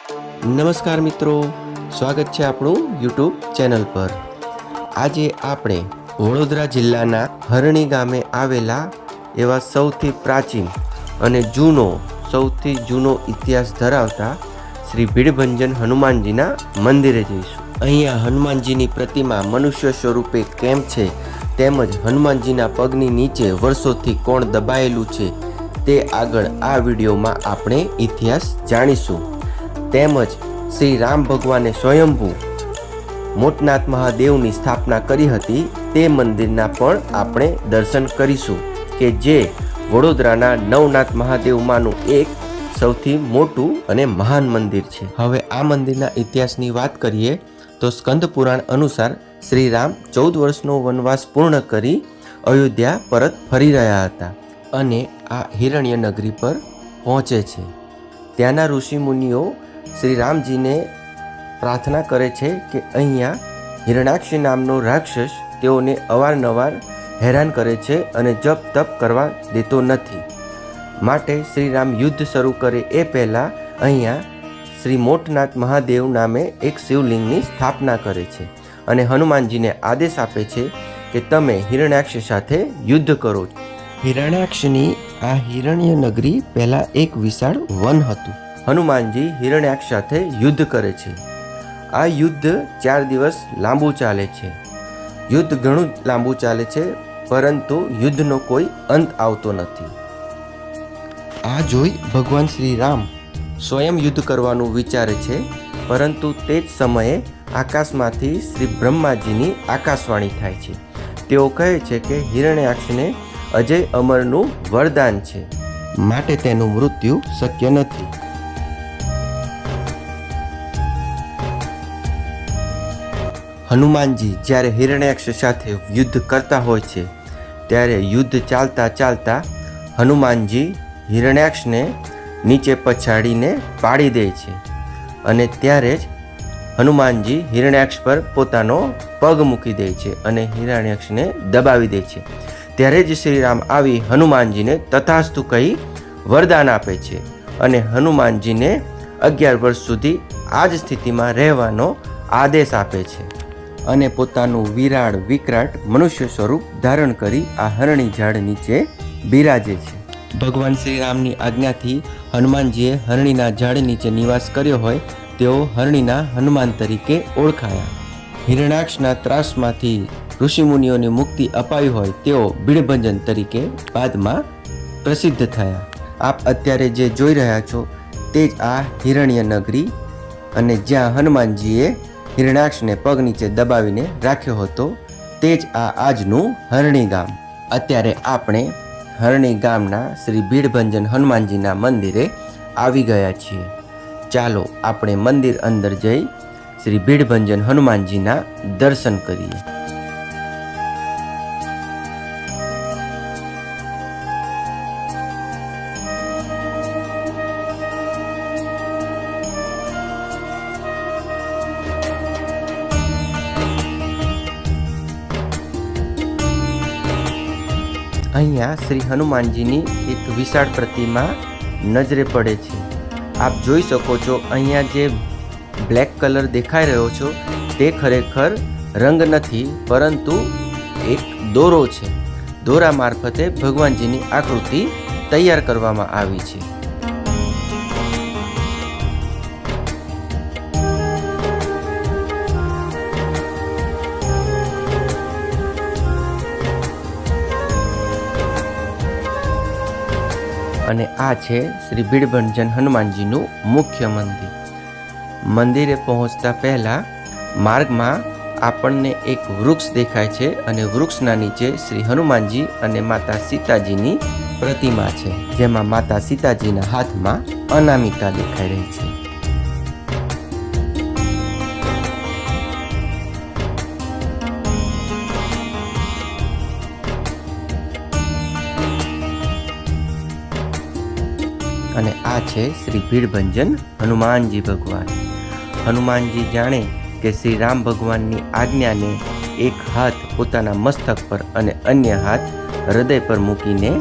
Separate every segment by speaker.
Speaker 1: નમસ્કાર મિત્રો, સ્વાગત છે આપણું યુટ્યુબ ચેનલ પર। આજે આપણે વડોદરા જિલ્લાના હરણી ગામે આવેલા એવા સૌથી પ્રાચીન અને સૌથી જૂનો ઇતિહાસ ધરાવતા શ્રી ભીડભંજન હનુમાનજીના મંદિરે જઈશું। અહીંયા હનુમાનજીની પ્રતિમા મનુષ્ય સ્વરૂપે કેમ છે, તેમજ હનુમાનજીના પગની નીચે વર્ષોથી કોણ દબાયેલું છે તે આગળ આ વિડીયોમાં આપણે ઇતિહાસ જાણીશું। તેમજ શ્રી રામ ભગવાને સ્વયંભૂ મોટનાથ મહાદેવની સ્થાપના કરી હતી તે મંદિરના પણ આપણે દર્શન કરીશું કે જે વડોદરાના નવનાથ મહાદેવમાંનું એક સૌથી મોટું અને મહાન મંદિર છે। હવે આ મંદિરના ઇતિહાસની વાત કરીએ તો સ્કંદ પુરાણ અનુસાર શ્રી રામ 14 વર્ષનો વનવાસ પૂર્ણ કરી અયોધ્યા પરત ફરી રહ્યા હતા અને આ હિરણ્ય નગરી પર પહોંચે છે। ત્યાંના ઋષિ મુનિઓ શ્રી રામજીને પ્રાર્થના કરે છે કે અહીંયા હિરણાક્ષ નામનો રાક્ષસ તેઓને અવારનવાર હેરાન કરે છે અને જપ તપ કરવા દેતો નથી, માટે શ્રી રામ યુદ્ધ શરૂ કરે એ પહેલાં અહીંયા શ્રી મોટનાથ મહાદેવ નામે એક શિવલિંગની સ્થાપના કરે છે અને હનુમાનજીને આદેશ આપે છે કે તમે હિરણાક્ષ સાથે યુદ્ધ કરો। હિરણાક્ષની આ હિરણ્ય નગરી પહેલાં એક વિશાળ વન હતું। હનુમાનજી હિરણ્યાક્ષ સાથે યુદ્ધ કરે છે। આ યુદ્ધ 4 દિવસ લાંબુ ચાલે છે। યુદ્ધ ઘણું લાંબુ ચાલે છે, પરંતુ યુદ્ધનો કોઈ અંત આવતો નથી। આ જોઈ ભગવાન શ્રી રામ સ્વયં યુદ્ધ કરવાનું વિચારે છે, પરંતુ તે જ સમયે આકાશમાંથી શ્રી બ્રહ્માજીની આકાશવાણી થાય છે। તેઓ કહે છે કે હિરણ્યાક્ષને અજય અમરનું વરદાન છે, માટે તેનું મૃત્યુ શક્ય નથી। હનુમાનજી જ્યારે હિરણ્યાક્ષ સાથે યુદ્ધ કરતા હોય છે ત્યારે યુદ્ધ ચાલતા ચાલતા હનુમાનજી હિરણ્યાક્ષને નીચે પછાડીને પાડી દે છે અને ત્યારે જ હનુમાનજી હિરણ્યાક્ષ પર પોતાનો પગ મૂકી દે છે અને હિરણ્યાક્ષને દબાવી દે છે। ત્યારે જ શ્રી રામ આવી હનુમાનજીને તથાસ્તુ કહી વરદાન આપે છે અને હનુમાનજીને 11 વર્ષ સુધી આ જ સ્થિતિમાં રહેવાનો આદેશ આપે છે અને પોતાનું વિરાળ વિકરાટ મનુષ્ય સ્વરૂપ ધારણ કરી આ હરણી ઝાડ નીચે બિરાજે છે। ભગવાન શ્રી રામની આજ્ઞાથી હનુમાનજીએ હરણીના ઝાડ નીચે નિવાસ કર્યો હોય તેઓ હરણીના હનુમાન તરીકે ઓળખાયા। હિરણાક્ષના ત્રાસમાંથી ઋષિમુનિઓને મુક્તિ અપાઈ હોય તેઓ ભીડભંજન તરીકે બાદમાં પ્રસિદ્ધ થયા। આપ અત્યારે જે જોઈ રહ્યા છો તે જ આ હિરણ્ય નગરી અને જ્યાં હનુમાનજીએ હિરણાક્ષને પગ નીચે દબાવીને રાખ્યો હતો તે જ આ આજનું હરણી ગામ। અત્યારે આપણે હરણી ગામના શ્રી ભીડભંજન હનુમાનજીના મંદિરે આવી ગયા છીએ। ચાલો આપણે મંદિર અંદર જઈ શ્રી ભીડભંજન હનુમાનજીના દર્શન કરીએ। અહીંયા શ્રી હનુમાનજીની એક વિશાળ પ્રતિમા નજરે પડે છે। આપ જોઈ શકો છો અહીંયા જે બ્લેક કલર દેખાઈ રહ્યો છો તે ખરેખર રંગ નથી, પરંતુ એક દોરો છે। દોરા મારફતે ભગવાનજીની આકૃતિ તૈયાર કરવામાં આવી છે। અને આ છે શ્રી ભીડભંજન હનુમાનજીનું મુખ્ય મંદિર। મંદિરે પહોંચતા પહેલા માર્ગમાં આપણને એક વૃક્ષ દેખાય છે અને વૃક્ષના નીચે શ્રી હનુમાનજી અને માતા સીતાજીની પ્રતિમા છે, જેમાં માતા સીતાજીના હાથમાં અનામિકા દેખાઈ રહી છે। અને આ છે શ્રી ભીડભંજન હનુમાનજી ભગવાન। હનુમાનજી જાણે કે શ્રી રામ ભગવાનની આજ્ઞાને એક હાથ પોતાના મસ્તક પર અને અન્ય હાથ હૃદય પર મૂકીને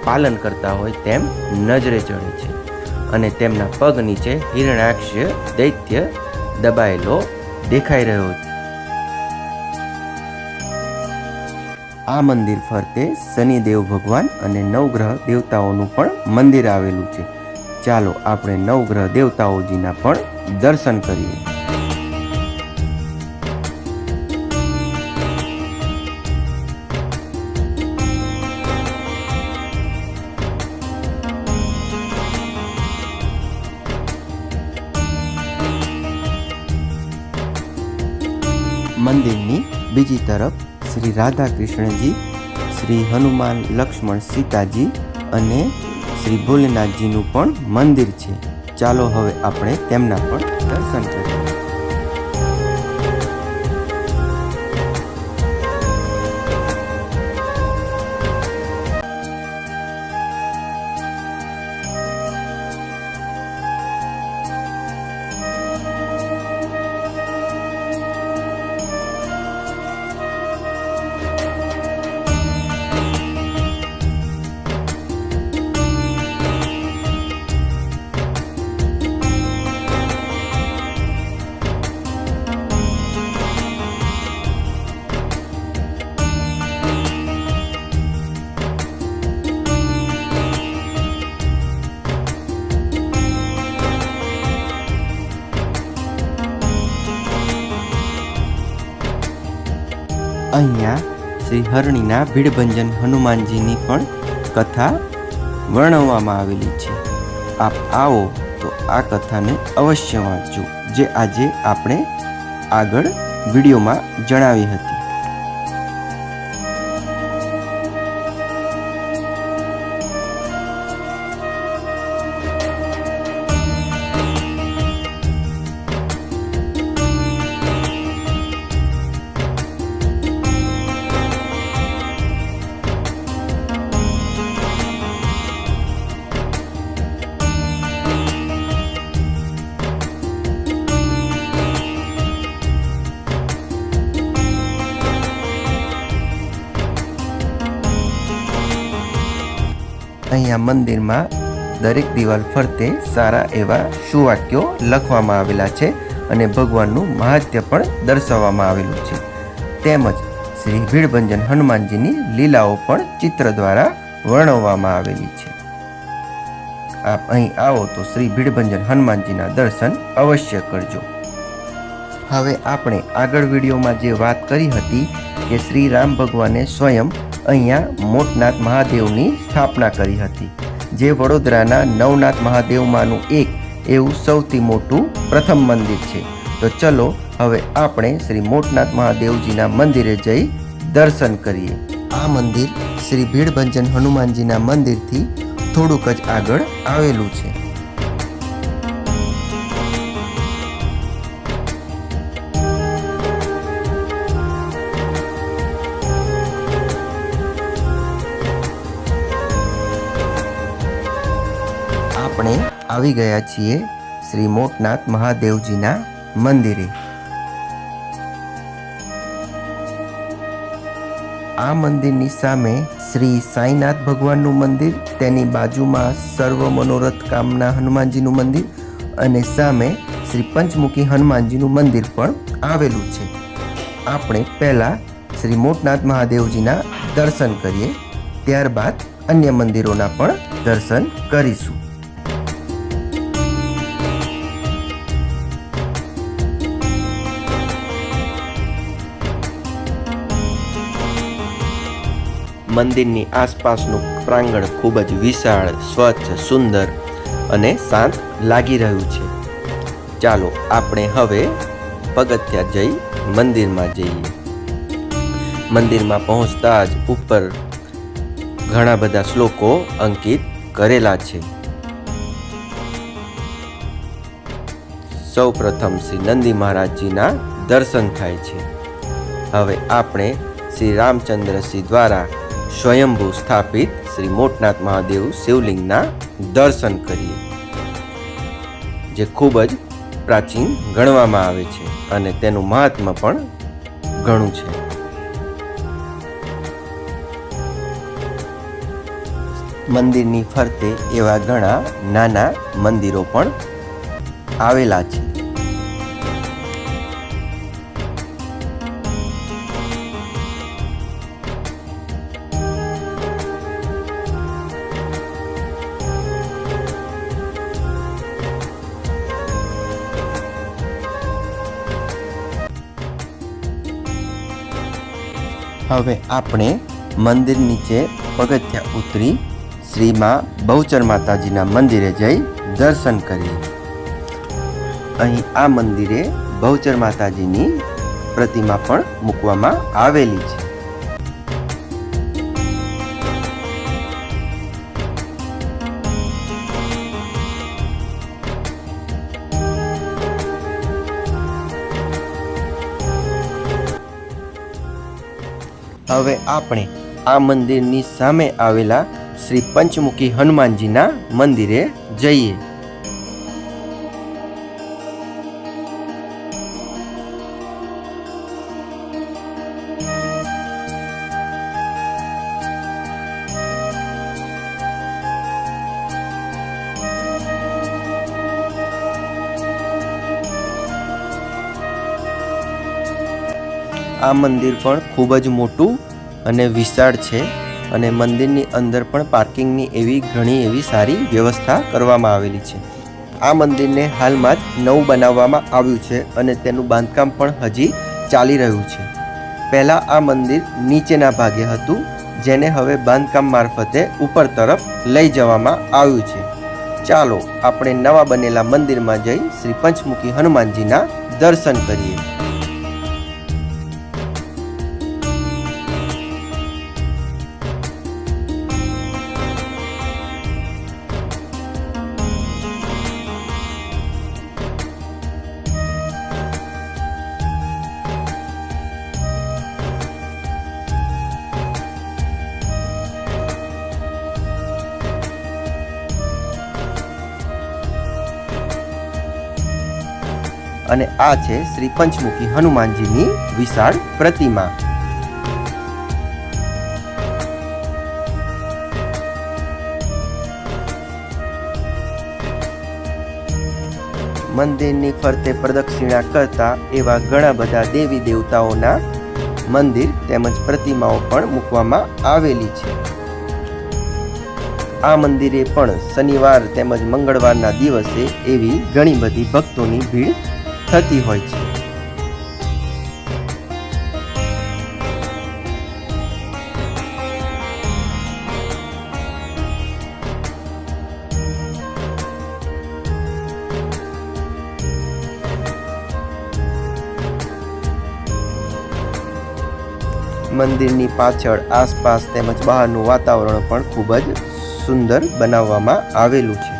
Speaker 1: પાલન કરતા હોય તેમ નજરે ચડે છે। અને તેમના પગ નીચે હિરણાક્ષ દૈત્ય દબાયેલો દેખાઈ રહ્યો છે. આ મંદિર ફરતે શનિદેવ ભગવાન અને નવગ્રહ દેવતાઓનું પણ મંદિર આવેલું છે. ચાલો આપણે નવગ્રહ દેવતાઓજીના પણ દર્શન કરીએ. મંદિરની બીજી તરફ શ્રી રાધા કૃષ્ણજી, શ્રી હનુમાન લક્ષ્મણ સીતાજી અને શ્રી ભોલેનાથજીનું પણ મંદિર છે. ચાલો હવે આપણે તેમના પણ દર્શન કરીએ. અહીંયા શ્રી હરણીના ભીડભંજન હનુમાનજીની પણ કથા વર્ણવવામાં આવેલી છે. આપ આવો તો આ કથાને અવશ્ય વાંચજો, જે આજે આપણે આગળ વિડીયોમાં જણાવી હતી. અહીંયા મંદિરમાં દરેક દિવાલ ફરતે સારા એવા સુવાક્યો લખવામાં આવેલા છે અને ભગવાનનું મહાત્મ્ય પણ દર્શાવવામાં આવેલું છે. તેમજ શ્રી ભીડભંજન હનુમાનજીની લીલાઓ પણ ચિત્ર દ્વારા વર્ણવવામાં આવેલી છે. આપ અહીં આવો તો શ્રી ભીડભંજન હનુમાનજીના દર્શન અવશ્ય કરજો. હવે આપણે આગળ વિડીયોમાં જે વાત કરી હતી કે શ્રી રામ ભગવાને સ્વયં અહીંયા મોટનાથ મહાદેવની સ્થાપના કરી હતી, જે વડોદરાના નવનાથ મહાદેવમાંનું એક એવું સૌથી મોટું પ્રથમ મંદિર છે. તો ચલો હવે આપણે શ્રી મોટનાથ મહાદેવજીના મંદિરે જઈ દર્શન કરીએ. આ મંદિર શ્રી ભીડભંજન હનુમાનજીના મંદિરથી થોડુંક જ આગળ આવેલું છે. આપણે આવી ગયા છીએ શ્રી મોટનાથ મહાદેવજીના મંદિરે. આ મંદિરની સામે શ્રી સાંઈનાથ ભગવાનનું મંદિર, તેની બાજુમાં સર્વ મનોરથ કામના હનુમાનજીનું મંદિર અને સામે શ્રી પંચમુખી હનુમાનજીનું મંદિર પણ આવેલું છે. આપણે પહેલાં શ્રી મોટનાથ મહાદેવજીના દર્શન કરીએ, ત્યારબાદ અન્ય મંદિરોના પણ દર્શન કરીશું. મંદિરની આસપાસનું પ્રાંગણ ખૂબ જ વિશાળ, સ્વચ્છ, સુંદર અને શાંત લાગી રહ્યું છે. ચાલો આપણે હવે પગથિયા જઈ મંદિરમાં જઈએ. મંદિરમાં પહોંચતા જ ઉપર ઘણા બધા શ્લોકો અંકિત કરેલા છે. સૌ પ્રથમ શ્રી નંદી મહારાજજીના દર્શન થાય છે. હવે આપણે શ્રી રામચંદ્રસિંહ દ્વારા સ્વયંભૂ સ્થાપિત શ્રી મોટનાથ મહાદેવ શિવલિંગના દર્શન કરીએ, જે ખૂબ જ પ્રાચીન ગણવામાં આવે છે અને તેનું મહાત્મ્ય પણ ઘણું છે. મંદિરની ફરતે એવા ઘણા નાના મંદિરો પણ આવેલા છે. હવે આપણે મંદિર નીચે પગથિયાં ઉતરી શ્રી માં બહુચર માતાજીના મંદિરે જઈ દર્શન કરીએ. અહીં આ મંદિરે બહુચર માતાજીની પ્રતિમા પણ મૂકવામાં આવેલી છે. હવે આપણે આ મંદિરની સામે આવેલા શ્રી પંચમુખી હનુમાનજીના મંદિરે જઈએ. આ મંદિર પણ ખૂબ જ મોટું અને વિશાળ છે અને મંદિરની અંદર પણ પાર્કિંગની એવી ઘણી એવી સારી વ્યવસ્થા કરવામાં આવેલી છે. આ મંદિરને હાલમાં જ નવું બનાવવામાં આવ્યું છે અને તેનું બાંધકામ પણ હજી ચાલી રહ્યું છે. પહેલાં આ મંદિર નીચેના ભાગે હતું, જેને હવે બાંધકામ મારફતે ઉપર તરફ લઈ જવામાં આવ્યું છે. ચાલો આપણે નવા બનેલા મંદિરમાં જઈ શ્રી પંચમુખી હનુમાનજીના દર્શન કરીએ. અને આ છે શ્રી પંચમુખી હનુમાનજીની વિશાળ પ્રતિમા. મંદિરની ફરતે પ્રદક્ષિણા કરતા એવા ઘણા બધા દેવી દેવતાઓના મંદિર તેમજ પ્રતિમાઓ પણ મૂકવામાં આવેલી છે. આ મંદિરે પણ શનિવાર તેમજ મંગળવારના દિવસે એવી ઘણી બધી ભક્તોની ભીડ થતી હોય છે. મંદિરની પાછળ આસપાસ તેમજ બહારનું વાતાવરણ પણ ખૂબ જ સુંદર બનાવવામાં આવેલું છે.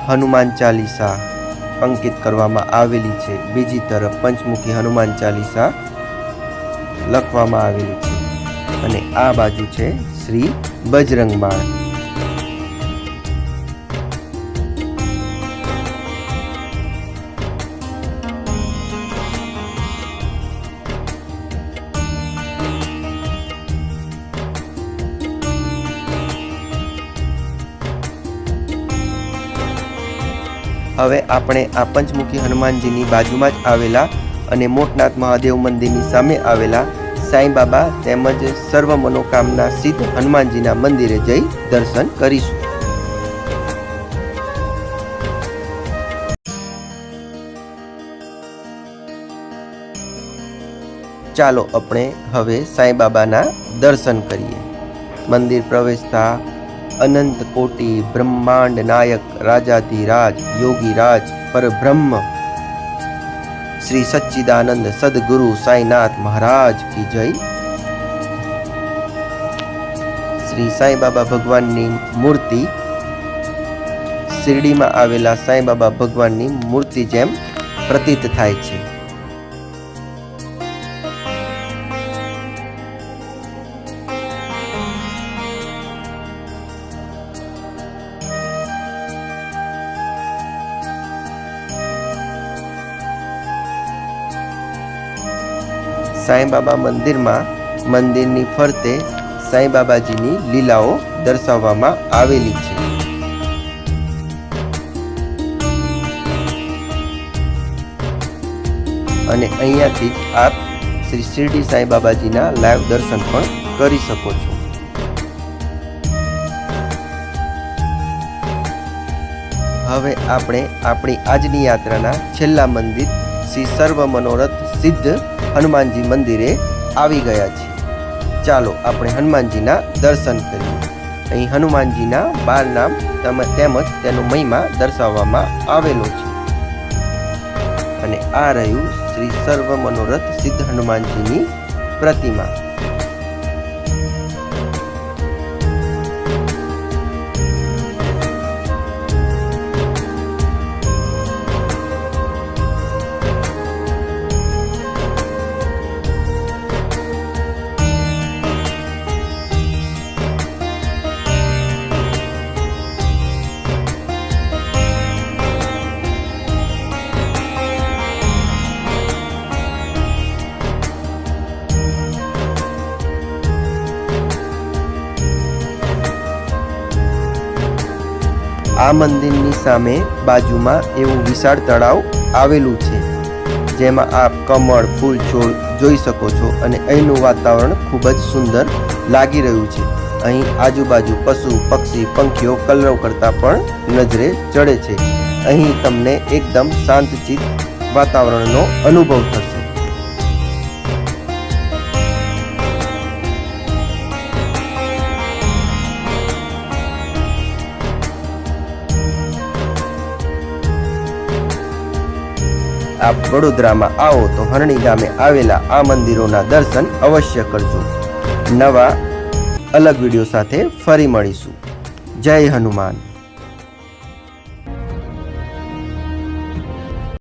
Speaker 1: હનુમાન ચાલીસા અંકિત કરવામાં આવેલી છે. બીજી તરફ પંચમુખી હનુમાન ચાલીસા લખવામાં આવેલી છે અને આ બાજુ છે શ્રી બજરંગ બાણ. હવે આપણે આ પંચમુખી હનુમાનજીની બાજુમાં જ આવેલા અને મોટનાથ મહાદેવ મંદિરની સામે આવેલા સાંઈ બાબા તેમજ સર્વ મનોકામના સિદ્ધ હનુમાનજીના મંદિરે જઈ દર્શન કરીશું. ચાલો આપણે હવે સાંઈ બાબાના દર્શન કરીએ. મંદિર પ્રવેશતા અનંત કોટી બ્રહ્માંડ નાયક રાજાધિરાજ યોગીરાજ પરબ્રહ્મ શ્રી સચ્ચિદાનંદ સદગુરુ સાંઈનાથ મહારાજ કી જય. શ્રી સાંઈ બાબા ભગવાનની મૂર્તિ શિરડીમાં આવેલા સાંઈ બાબા ભગવાનની મૂર્તિ જેમ પ્રતીત થાય છે. સાંઈબાબા મંદિરમાં મંદિરની ફરતે સાંઈબાબાજીની લીલાઓ દર્શાવવામાં આવેલી છે. અને અહીંયાથી જ આપ શ્રી શિરડી સાંઈબાબાજીના લાઈવ દર્શન પણ કરી શકો છો. હવે આપણે આપણી આજની યાત્રાના છેલ્લા મંદિર શ્રી સર્વ મનોરથ સિદ્ધ હનુમાનજી મંદિરે આવી ગયા છીએ. ચાલો આપણે હનુમાનજીના દર્શન કરીએ. અહીં હનુમાનજીના 12 નામ તેમજ તેનો મહિમા દર્શાવવામાં આવેલો છે. અને આ રહ્યું શ્રી સર્વ મનોરથ સિદ્ધ હનુમાનજીની પ્રતિમા. આ મંદિરની સામે બાજુમાં એવું વિશાળ તળાવ આવેલું છે, જેમાં આપ કમળ ફૂલ છોડ જોઈ શકો છો. અને અહીંનું વાતાવરણ ખૂબ જ સુંદર લાગી રહ્યું છે. અહીં આજુબાજુ પશુ પક્ષી પંખીઓ કલરવ કરતા પણ નજરે ચડે છે. અહીં તમને એકદમ શાંતચિત્ત વાતાવરણનો અનુભવ થશે. આપ વડોદરામાં આવો તો હરણી ગામે આવેલા આ મંદિરોના દર્શન અવશ્ય કરજો. નવા અલગ વિડીયો સાથે ફરી મળીશું. જય હનુમાન.